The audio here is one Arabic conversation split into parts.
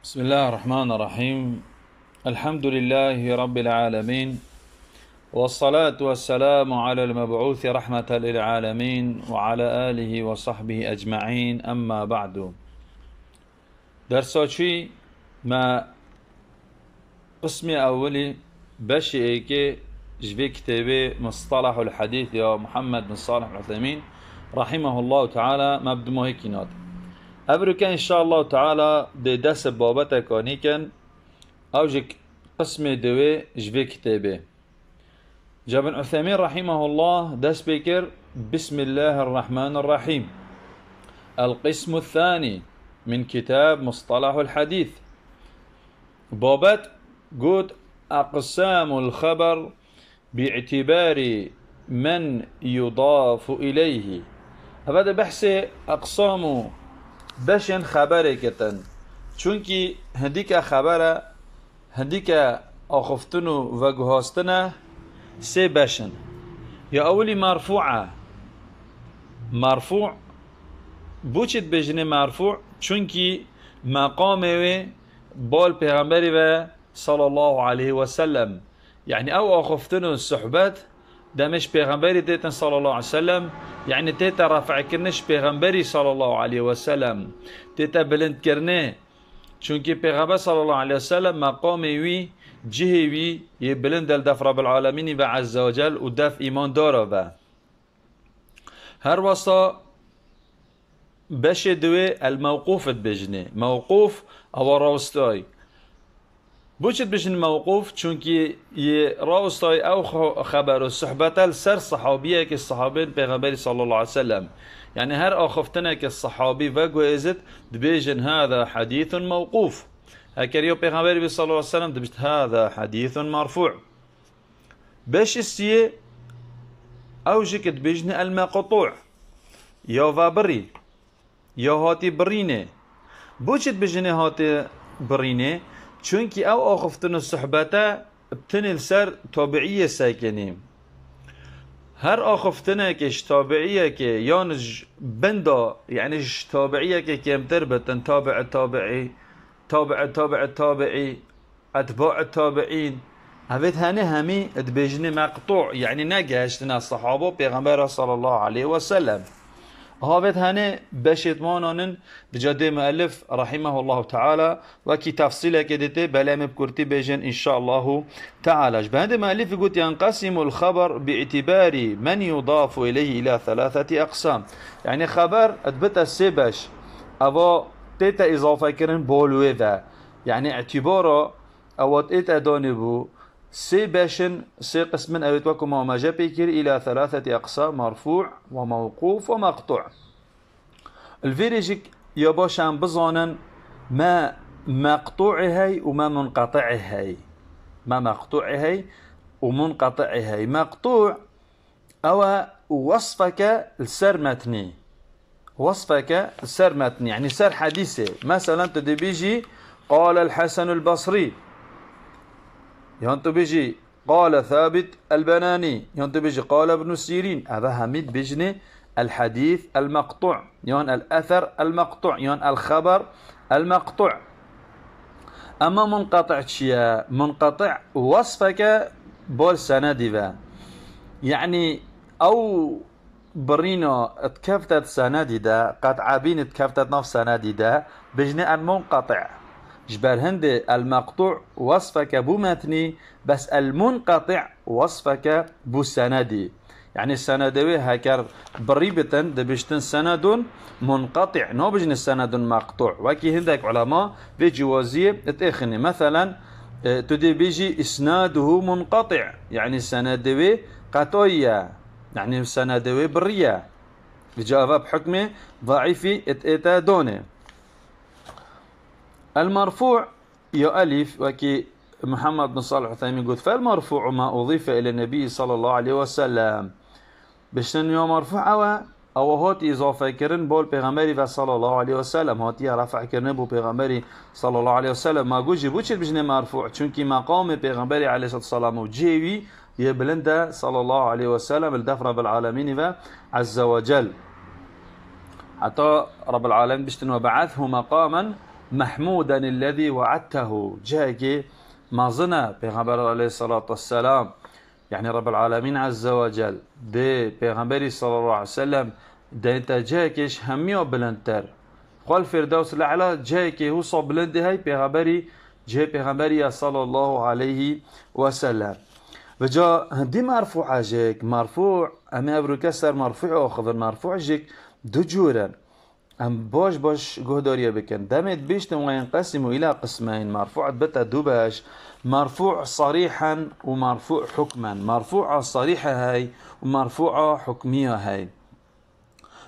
بسم الله الرحمن الرحيم. الحمد لله رب العالمين، والصلاة والسلام على المبعوث رحمة للعالمين وعلى آله وصحبه أجمعين. أما بعد، درساتي ما قسم أولي بشي إيكي جبي كتابي مصطلح الحديث يا محمد بن صالح العثيمين رحمه الله تعالى. مبدو هيك ناد أبركان إن شاء الله تعالى دي دس بابتا كان أوجك قسم دوي جبي كتابي جابن عثيمين رحمه الله دس بكر بسم الله الرحمن الرحيم. القسم الثاني من كتاب مصطلح الحديث. بابت قد أقسام الخبر باعتبار من يضاف إليه. هذا بحث أقسام بشن خبره كتن، چونكي هديك خبره هديك أخفتنو وجهاستنا سي بشن. يا أولي مرفوع بوچت بجنه مرفوع چونكي مقامه بال پیغمبری و صلى الله عليه وسلم، يعني او أخفتنو الصحبات دمش پیغمبری تيتن صلى الله عليه وسلم، يعني تيتا رفع كرنش پیغمبری صلى الله عليه وسلم، تيتا بلند كرنه چونكي پیغمبر صلى الله عليه وسلم مقامي وي جهي وي يبلند الدف رب العالمين عز وجل ودف ايمان داره و هر وسط بش دوي الموقوف بجنه موقوف او راستاي. بوچت بجن موقوف چونكي راستاي او خبر الصحبة السر صحابيه كالصحابين پیغمبر صلى الله عليه وسلم، يعني هر اخفتنا كالصحابي وقوزت دبيجن هذا حديث موقوف، هكريو پیغمبر صلى الله عليه وسلم دبجت هذا حديث مرفوع. باش السيه اوجك دبيجن المقطوع يا وابري يا هاتي برينه. بوچت بجنه هاتي برينه چونكي او اخفتن الصحبته بتنل سر تابعية ساكنين. هر اخفتنا كش تابعية كي يانج بندا، يعني تابعية كي كمتر بتن تابع التابعي تابع التابعي اتباع التابعين. هفت هاني همي ادبجني مقطوع، يعني نجاشتنا الصحابة بيغمبر صلى الله عليه وسلم. هافت هاني بشتمانان بجد مؤلف رحمه الله تعالى وكي تفصيله كدته بلام بكرتي بيجن ان شاء الله تعالى. بهند مؤلف يقول ينقسم الخبر باعتبار من يضاف اليه الى ثلاثه اقسام، يعني خبر اثبت السبش او تيتا اضافه كرن بولوي ذا، يعني اعتباره او تيتا دونبو سي باشن سي قسم أبيتوكم وما جابيكر إلى ثلاثة أقسام: مرفوع وموقوف ومقطوع. الفيريجيك يباشن بظانا ما مقطوع هاي وما منقطع هاي، ما مقطوع هاي ومنقطع هاي. مقطوع أو وصفك السر متني، وصفك السر متني يعني سر حديثي. مثلا تدبيجي قال الحسن البصري، ينتو بيجي قال ثابت البناني، ينتو بيجي قال ابن سيرين. هذا هميد بيجني الحديث المقطوع، يون الأثر المقطوع، يون الخبر المقطوع. أما منقطع شيا منقطع وصفك بول سندي، يعني أو برينو اتكفتت سندي دا قد عابين اتكفتت نفس سندي دا بيجني المنقطع. جبر هند المقطوع وصفك بو متني، بس المنقطع وصفك بو سندي، يعني السندوي هكر بريبة دبشتن سند منقطع نو بجن السند مقطوع. وكي هندك علماء بجوازية اتخني مثلا تدي بيجي اسناده منقطع، يعني السندوي قطوية، يعني السندوي برية بجواب بحكمه ضعيفي اتاتا دونه. المرفوع يا ألف وكي محمد بن صالح العثيمين يقول فالمرفوع ما أضيف إلى النبي صلى الله عليه وسلم. بشتن يا مرفوع أو هاتي إضافة كرن بول بيغمبري صلى الله عليه وسلم، هاتي رفع كرن بو بيغمبري صلى الله عليه وسلم. ما قوجي بوشي بجنة مرفوع چونكي مقام بيغمبري عليه الصلاة والسلام وجيوي يبلنده صلى الله عليه وسلم الدفر بالعالمين عز وجل. حتى رب العالمين بشتن وبعثه مقاما محمودا الذي وعدته جاكي ما ظنا پیغمبر عليه الصلاة والسلام يعني رب العالمين عز وجل دي پیغمبري صلى الله عليه وسلم ده انت جاكيش هميو بلندتر قال فردوس الأعلى جاكي هو صو بلند هاي پیغمبري صلى الله عليه وسلم بجا هندي مرفوع جاك مرفوع أما أبرو كسر مرفوع أخذ مرفوع جاك دو جورا ام باش جهداريا بكن دمت بيشتم وينقسم الى قسمين مرفوع بتا دوباش مرفوع صريحا ومرفوع حكما مرفوعة صريحة هاي ومرفوعة حكمية هاي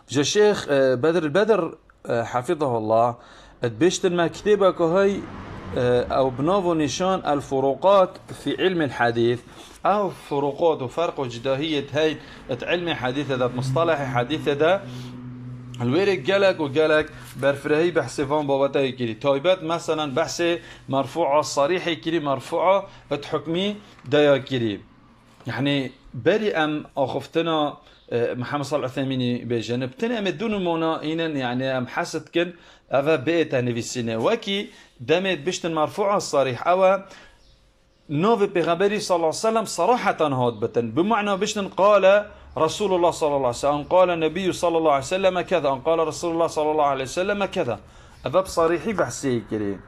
جا الشيخ بدر البدر حفظه الله بيشتم ما كتابك هاي او بنوفو نشان الفروقات في علم الحديث او فروقات وفرق وجداهية هاي علم الحديث هذا مصطلح حديث هذا الويرك قالك وقالك برفرهي بحث فان بابتا يكري تايبات مثلا بحث مرفوعة صريحة يكري مرفوعة حكمي دايا كري يعني بري ام اخفتنا محمد صلى الله عليه وسلم بجانب تنا مدون مونا إنن يعني ام حسد كن افا بيت في السنة وكي دمت بشتن مرفوعة صريح او نوفي بيغمبري صلى الله عليه وسلم صراحة هاد بتن بمعنى بشتن قال رسول الله صلى الله عليه وسلم قال النبي صلى الله عليه وسلم كذا قال رسول الله صلى الله عليه وسلم كذا أباب صريحي بحثي كريم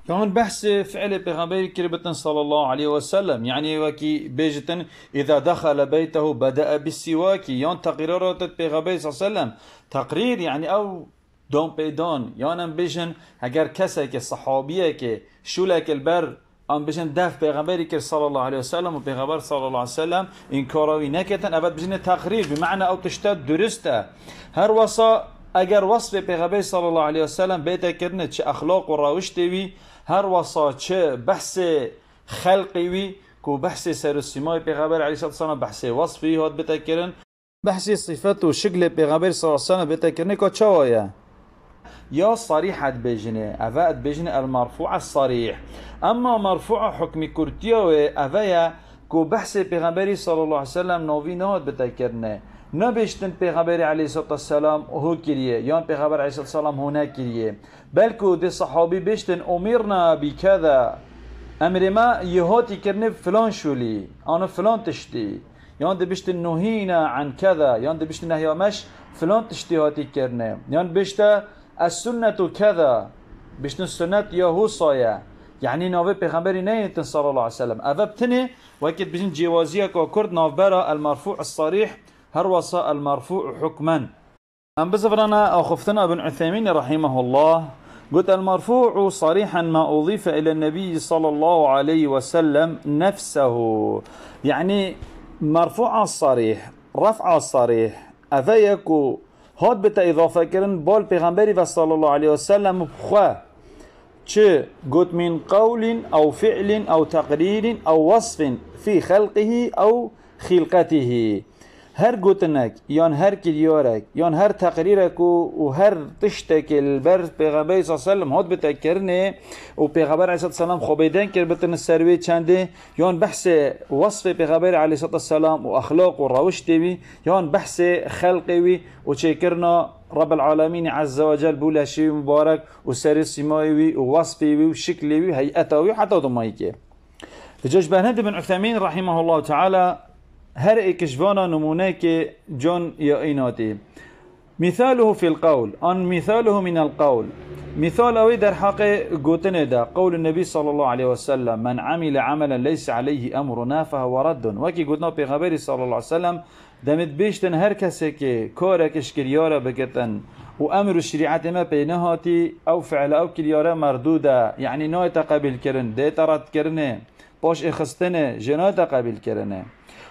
كان بحث فعل بيغمبري كريم صلى الله عليه وسلم يعني وكي بيجتن إذا دخل بيته بدأ بالسواك يان تقريرات بيغمبري صلى الله عليه وسلم تقرير يعني أو دون بيدون يعني بيجن اگر كسي كصحابيه كي شولك البر ام بجن دف پیغمبری که صلی الله علیه و سلم و پیغمبر صلی الله علیه و سلم این کاراوی نکتن ابد بجن تقریر بمعنى او تشتد درسته هر وصا اگر وصف پیغمبر صلی الله علیه و سلم بیت کرنه چه اخلاق و روش وی هر وصا چه بحث خلقی وی کو بحث سر و سیمای پیغمبر علیه الصلاه والسلام بحث وصفی هات بیت کرن بحث صفات و شکل پیغمبر صلی الله علیه و سلم بیت کرنه کو چوایا يا صريحة بجنة أفاد بجنة المرفوع الصريح أما مرفوع حكم كرتيوه أفايا كو بحث پیغمبري صلى الله عليه وسلم نوفي نهاد بتكرنه نبشتن پیغمبري عليه الصلاة والسلام هو كريه يان پیغمبر عليه الصلاة والسلام هنا كريه بلكو دي صحابي بشتن أمرنا بكذا أمر ما يهاتي كرنه فلان شولي أنا فلان تشتي يان دي بشتن نهينا عن كذا يان دي بشتن نهيا مش فلان تشتي هاتي كرنه يان بشتا السنة كذا بشتن السنة يهو صايا يعني نوفي پیغمبري نيتن صلى الله عليه وسلم أفبتني وكد بجن جوازيك وكرد نوفبرا المرفوع الصريح هروصا المرفوع حكما أم بزفرنا أخفتنا ابن عثيمين رحمه الله قلت المرفوع صريحا ما أضيف إلى النبي صلى الله عليه وسلم نفسه يعني مرفوع الصريح رفع الصريح أفيكو هاد بتا اضافه کرن بال پیغمبری و صلی الله علیه وسلم بخوا چه قلت من قول او فعل او تقرير او وصف في خلقه او خلقته هر گوتنک یان هر کلیارک یان هر تقریرک و هر تشتک البر پیغمبر صلی الله علیه و سلم هات بتکرنه و پیغمبر علیه السلام خوابیدن کرد بتن سروی چنده یان بحث وصف پیغمبر علیه السلام و اخلاق و روش دیوی یان بحث خلقی و چکرنا رب العالمين عز وجل بولا شيء مبارك وسر سماوي ووصفي وشكلي وهيئته حتى ضمايكه جوج بهند بن عثيمين رحمه الله تعالى هر اكشفانا نمونيك جون يائناتي مثاله في القول ان مثاله من القول مثال اوي در حق قوتنا دا قول النبي صلى الله عليه وسلم من عمل عملا ليس عليه امرنا فهو رد وكي قلنا بغبري صلى الله عليه وسلم دمت بيشتن هر کسی که کارکش کلیاره بکتن و امر شریعت ما بینهاتی او فعل او کلیاره مردوده یعنی نای تقبل کرن دیتا رد کرنه باش اخستنه جنای تقبل کرنه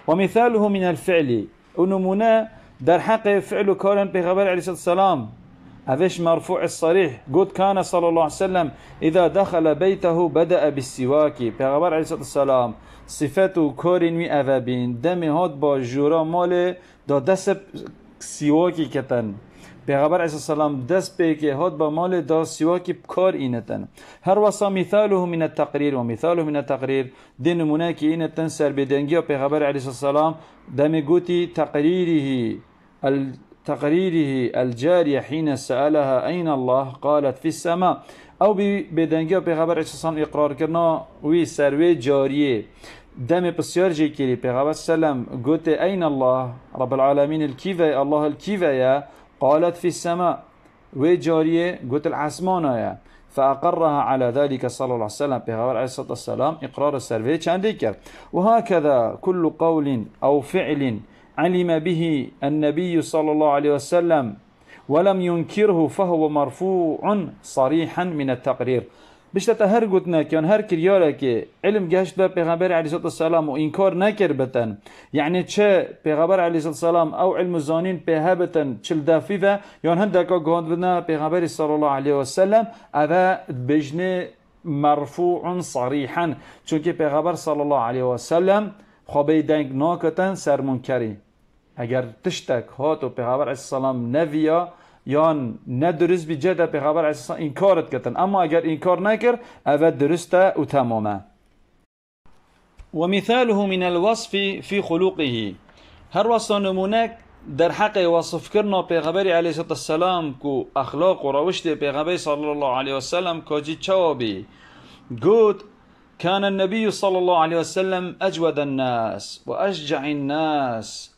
ومثاله من الفعل ونمونه در حق فعل كارن بغبر عليه الصلاة والسلام هذاش مرفوع الصريح قد كان صلى الله عليه وسلم إذا دخل بيته بدأ بالسواك بغبر عليه الصلاة والسلام صفته كارن وي أذابين دمي هاد با جورا مال دا دست سواكي كتن بغبر عليه الصلاة والسلام دست بيكي هاد با مال دا سواكي بكار إنتن هر وصا مثاله من التقرير ومثاله من التقرير دين مناكي إنتن سر بدنجي بغبر عليه الصلاة والسلام دمي قوتي تقريره الجارية حين سألها أين الله قالت في السماء او بدنگی پیغمبر علیه السلام اقرار کرنا وی سروی جاریه دم بسیار جی کلی پیغمبر سلام قلت أين الله رب العالمين الكيفة الله الكيفة قالت في السماء وجارية قلت العسمانة فأقرها على ذلك صلى الله عليه وسلم پیغمبر عليه الصلاة والسلام إقرار السروي چندی کرد وهكذا كل قول أو فعل علم به النبي صلى الله عليه وسلم ولم ينكره فهو مرفوع صريحا من التقرير بشتت هر گوتنا که هر کریاره که علم گشت به پیغمبر علیه السلام و انکار نکر بتن یعنی چه پیغمبر علیه السلام او علم زانین به هبتن چل دافی و یا هندکا گاند بنا پیغمبر صلی الله علیه و سلم اوا بجنه مرفوع صریحا چون که پیغمبر صلی الله علیه و سلم خوابه دنگ ناکتن سر منکری اگر تشتک هات و پیغمبر علیه السلام نویا یان ندرست بی جدا پیغمبر علیه السلام انکارت کردن اما اگر انکار نکر او درسته و تمامه ومثاله من الوصف في خلقه هر وصف نمونک در حق وصف کرنا پیغمبر علیه السلام کو اخلاق و روشت پیغمبر صلی الله علیه وسلم کاجی چوابی گود كان النبي صلى الله عليه وسلم أجود الناس وأشجع الناس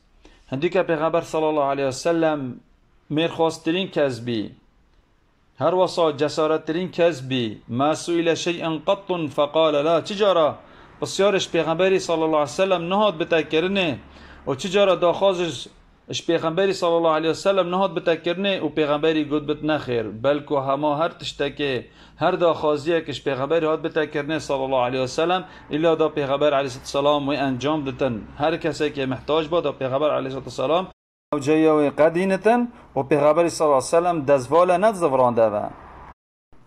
هنديك پیغمبر صلى الله عليه وسلم میرخواسترین کس بی هر وصا جسارترین کس بی ما سئل شیئا قط فقال لا چجارا بسیارش پیغمبری صلی الله علیه وسلم نهاد بتکرنه و چجارا داخازش پیغمبری صلی الله علیه وسلم نهاد بتکرنه و پیغمبری گفت بت نخیر بلکه هما هر تشتکه هر داخازیه که پیغمبری هاد بتکرنه صلی الله علیه وسلم الا دا پیغمبر علیه السلام و انجام دتن هر کسی که محتاج بود دا پیغمبر علیه السلام او جايوي قدينة وبيغابر صلى الله عليه وسلم دزفالا نتزفران دابا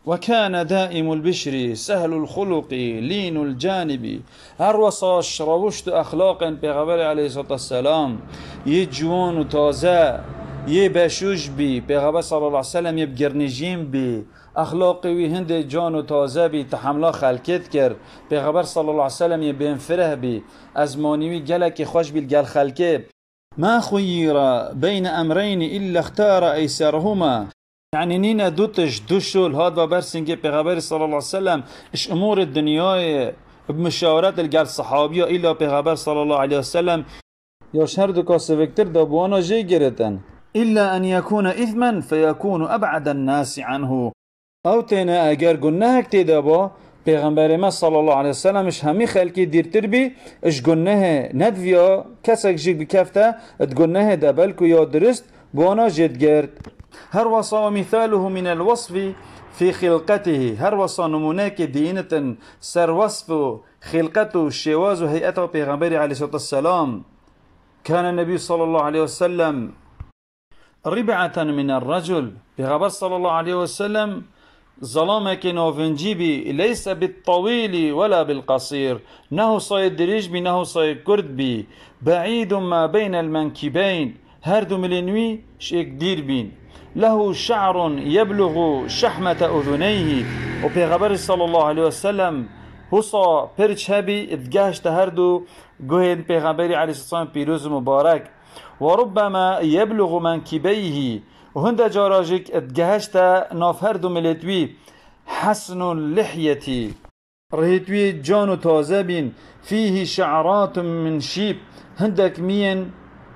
وكان دائم البشر سهل الخلق لين الجانب هر وصاش روشت أخلاق بيغابر عليه الصلاة والسلام يجوان وتازا يبشوش بي بيغابر صلى الله عليه وسلم يبقرنجين بي أخلاقي وهند جان وتازا بي تحملا خلقت كر بيغابر صلى الله عليه وسلم يبينفره بي أزمانيوي جلك خوش بالجل خلقه ما خير بين أمرين إلا اختار أيسرهما يعني نينا دوتش دوشول هذا برسنجي بيغمبر صلى الله عليه وسلم إش أمور الدنيا بمشاورات الجال صحابية إلا بيغمبر صلى الله عليه وسلم يشهر دكا سفكتر دابوانا جي جرتن إلا أن يكون إثما فيكون أبعد الناس عنه أو تينا أجر قلناك تدابا پیغمبر ما صلی الله علیه وسلم اش همی خلقی دیرتر بی اش گنه ندویا کسک جیگ بکفته ات گنه دبل کو یا درست بوانا جد گرد هر وصا مثاله من الوصف في خلقته هر وصا نمونه که دینتن سر وصف خلقته شواز و هیئته پیغمبر علیه السلام كان النبي صلى الله عليه وسلم ربعة من الرجل پیغمبر صلی الله علیه وسلم ظلامك نوفنجي بي ليس بالطويل ولا بالقصير نهو صايد دريج بي نهو صايد كرد بي بعيد ما بين المنكبين هردو ملينوي شيك دير بين له شعر يبلغ شحمة أذنيه وبيغبر صلى الله عليه وسلم هصا برش هبي اتقاشت هردو قهد بيغبري عليه الصلاة والسلام بيروز مبارك وربما يبلغ منكبيه وهند جاراجك اتجهشت ناف هردو ملتوي حسن اللحية رهيتوي جانو تازبين فيه شعرات من شيب هندك مين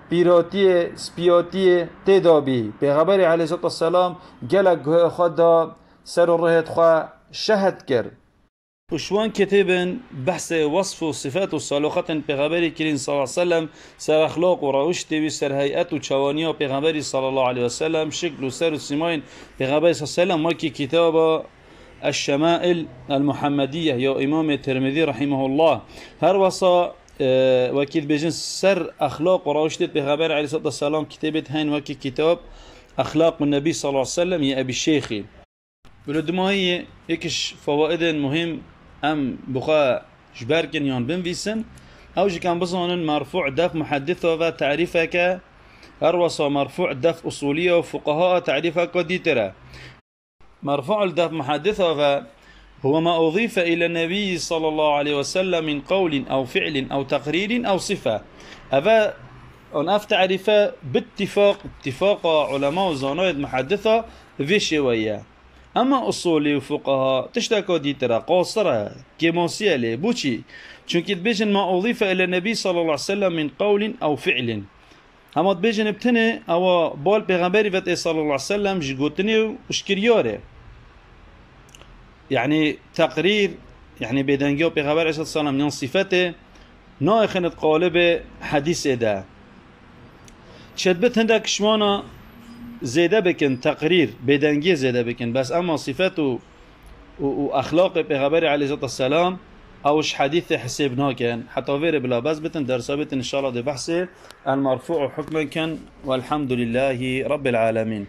بيراتي سبياتي تدابي بيغبري عليه الصلاة والسلام جلق خدا سر الرهيت خوا شهد كر وشوان كتابن بحث وصف وصفات وصالوخات بيغمبري كريم صلى الله عليه وسلم سر اخلاق وروشتي وسر هيئات وشوانيا بيغمبري صلى الله عليه وسلم شكل وسر وسماين بيغمبري صلى الله عليه وسلم ماكي كتاب الشمائل المحمدية يا إمام الترمذي رحمه الله هر وصا وكيل بيجن سر اخلاق وروشتي بيغمبري عليه الصلاة والسلام كتابت هين وكي كتاب اخلاق النبي صلى الله عليه وسلم يا ابي الشيخي بلدما هي يكش فوائد مهم ام بخا جباركن يان بنفيسن او جي كان بصونن مرفوع دف محدثه وتعريفك اروصا مرفوع دف اصوليه وفقهاء تعريفك ديترا مرفوع الدف محدثه هو ما اضيف الى النبي صلى الله عليه وسلم من قول او فعل او تقرير او صفه افا ان تعريفه باتفاق علماء وزنايد محدثه في شويه اما اصولي وفقهاء تشتكوا دي ترى قاصرة كموسية لي بوشي چونك تبيجن ما أضيف إلى النبي صلى الله عليه وسلم من قول أو فعل اما تبيجن بتني او بول پیغمبری وقت صلى الله عليه وسلم جگوتني وشكرياره يعني تقرير يعني بدنجو پیغمبر عليه الصلاة والسلام من صفته ناخنت قالب حديث ده شدبت هندك شمانا زيادة بكن تقرير بدنجي زيادة بكن بس اما صفته واخلاق پیغمبر عليه الصلاة والسلام اوش حديث حسبناه كان حتى غير بلا بس بتن درسا بتن ان شاء الله دي بحث المرفوع حكما كان والحمد لله رب العالمين.